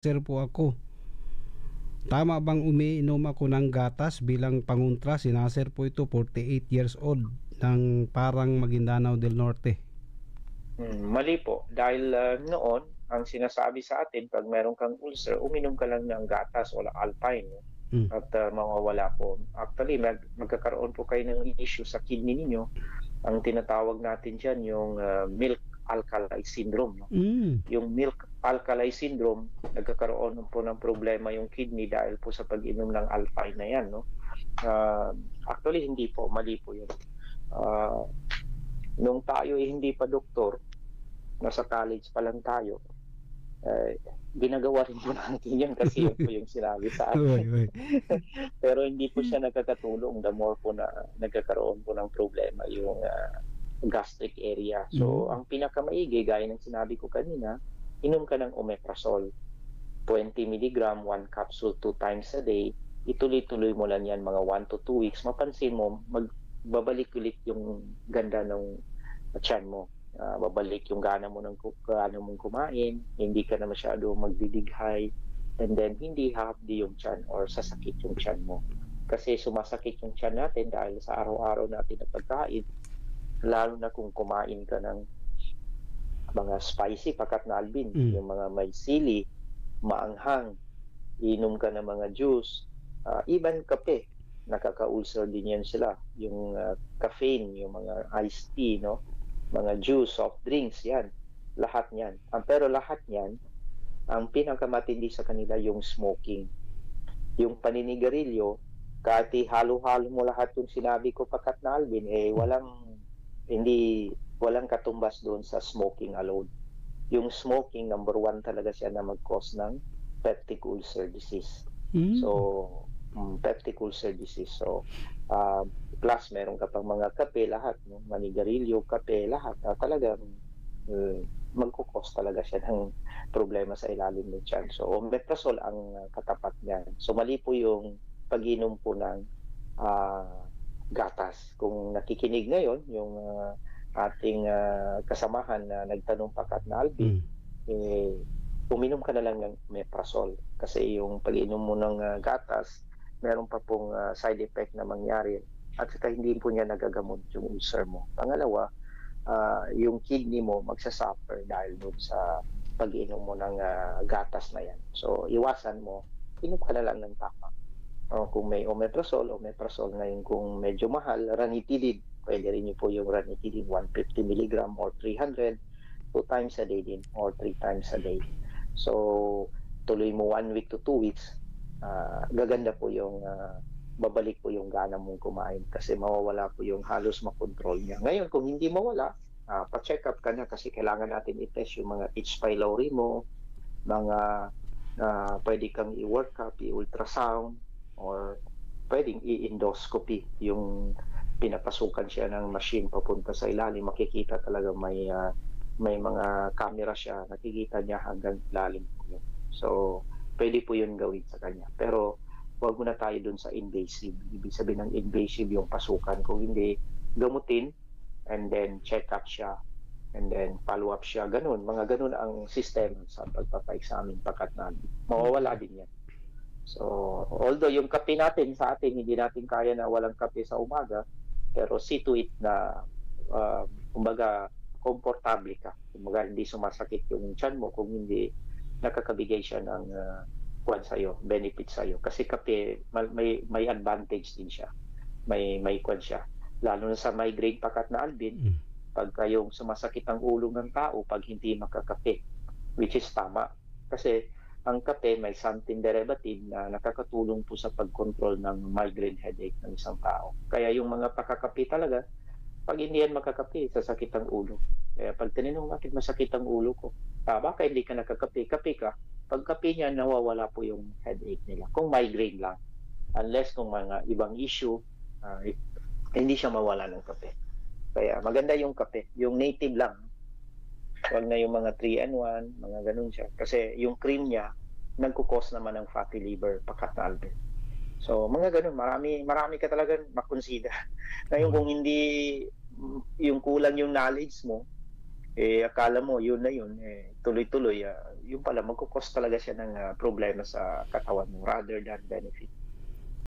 Sir po ako. Tama bang umiinom ako ng gatas bilang pangontra? Si Nasir po ito, 48 years old, ng parang Maguindanao del Norte. Mali po. Dahil noon, ang sinasabi sa atin, pag meron kang ulcer, uminom ka lang ng gatas o alpine. No? Mm. At mawawala po. Actually, magkakaroon po kayo ng issue sa kidney ninyo. Ang tinatawag natin dyan, yung milk alkali syndrome. No? Yung milk alkali syndrome, nagkakaroon po ng problema yung kidney dahil po sa pag-inom ng alpine na yan. No? Actually, hindi po. Mali po yun. Nung tayo hindi pa doktor, nasa college pa lang tayo, ginagawa rin po natin yan kasi yun po yung sinabi sa atin. Pero hindi po siya nagkakatulong the more po na nagkakaroon po ng problema yung gastric area. So, ang pinakamaigi, gaya ng sinabi ko kanina, inom ka ng omeprazole. 20 mg, 1 capsule 2 times a day. Ituloy-tuloy mo lang yan mga 1 to 2 weeks. Mapansin mo, magbabalik ulit yung ganda ng tiyan mo. Babalik yung gana mong kumain, hindi ka na masyado magdidighay, and then hindi hapdi yung tiyan or sasakit yung tiyan mo. Kasi sumasakit yung tiyan natin dahil sa araw-araw natin na pagkain, lalo na kung kumain ka ng mga spicy, pakat na Alvin, yung mga may sili, maanghang, inom ka ng mga juice, even kape, nakaka-ulcer din yan sila. Yung caffeine, yung mga iced tea, no? Mga juice, soft drinks, yan. Lahat yan. Pero lahat yan, ang pinakamatindi sa kanila yung smoking. Yung paninigarilyo, kahit halo-halo mo lahat yung sinabi ko pakat na Alvin, walang katumbas doon sa smoking alone. Yung smoking, number 1 talaga siya na mag-cause ng peptic ulcer disease. So, peptic ulcer disease. So, plus meron ka pang mga kape, lahat, no? Manigarilyo, kape, lahat. Talagang magkukos talaga siya ng problema sa ilalim ng tiyan. So, omeprazole ang katapat niyan. So, mali po yung pag-inom po ng gatas. Kung nakikinig ngayon, yung ating kasamahan na nagtanong pakat na Alvin, uminom ka na lang ng omeprazole. Kasi yung pag-inom mo ng gatas, meron pa pong side effect na mangyari at saka hindi po niya nagagamot yung ulcer mo. Pangalawa, yung kidney mo magsasuffer dahil doon sa pag-inom mo ng gatas na yan. So, iwasan mo, inom ka na lang ng tama. Kung may omeprazole ngayon kung medyo mahal, ranitidine. Pwede rin niyo po yung ranitidine, 150 mg or 300, 2 times a day din or 3 times a day. So, tuloy mo 1 week to 2 weeks, gaganda po yung babalik po yung gana mong kumain kasi mawawala po yung halos makontrol niya. Ngayon, kung hindi mawala, pa-check up ka na kasi kailangan natin i-test yung mga H. pylori mo, mga pwede kang i-work up, i-ultrasound, or pwedeng i-endoscopy, yung pinapasukan siya ng machine papunta sa ilalim, makikita talaga may mga camera siya, nakikita niya hanggang lalim po yun. So, pwede po yun gawin sa kanya. Pero, wag muna tayo dun sa invasive. Ibig sabihin ng invasive yung pasukan. Kung hindi, gamutin, and then check up siya, and then follow up siya. Ganun, mga ganun ang system sa pagpapa-examine pakat namin. Mawawala din yan. So, although yung kape natin sa atin, hindi natin kaya na walang kape sa umaga, pero see to it na, kumbaga, komportable ka. Kumbaga, hindi sumasakit yung tiyan mo kung hindi nakakabigay siya ng sa'yo, benefit sa'yo. Kasi kape, may advantage din siya. May kwan siya. Lalo na sa migraine pakat na Alvin, pagka yung sumasakit ang ulo ng tao pag hindi makakape, which is tama. Kasi ang kape may xanthin derivative na nakakatulong po sa pag-control ng migraine headache ng isang tao. Kaya yung mga pakakape talaga, pag hindi yan makakape, sasakit ang ulo. Kaya pag tinanong, bakit masakit ang ulo ko? Baka hindi ka nakakape, kape ka. Pag kape niya, nawawala po yung headache nila. Kung migraine lang. Unless kung mga ibang issue, hindi siya mawala ng kape. Kaya maganda yung kape. Yung native lang. Huwag na yung mga 3-in-1, mga ganun siya. Kasi yung cream niya, nagkukos naman ng fatty liver, pakat na Alvin. So, mga ganun. Marami ka talaga makonsider. Ngayon, kung hindi yung kulang yung knowledge mo, akala mo yun na yun, tuloy-tuloy, yung pala magkukos talaga siya ng problema sa katawan mo rather than benefit.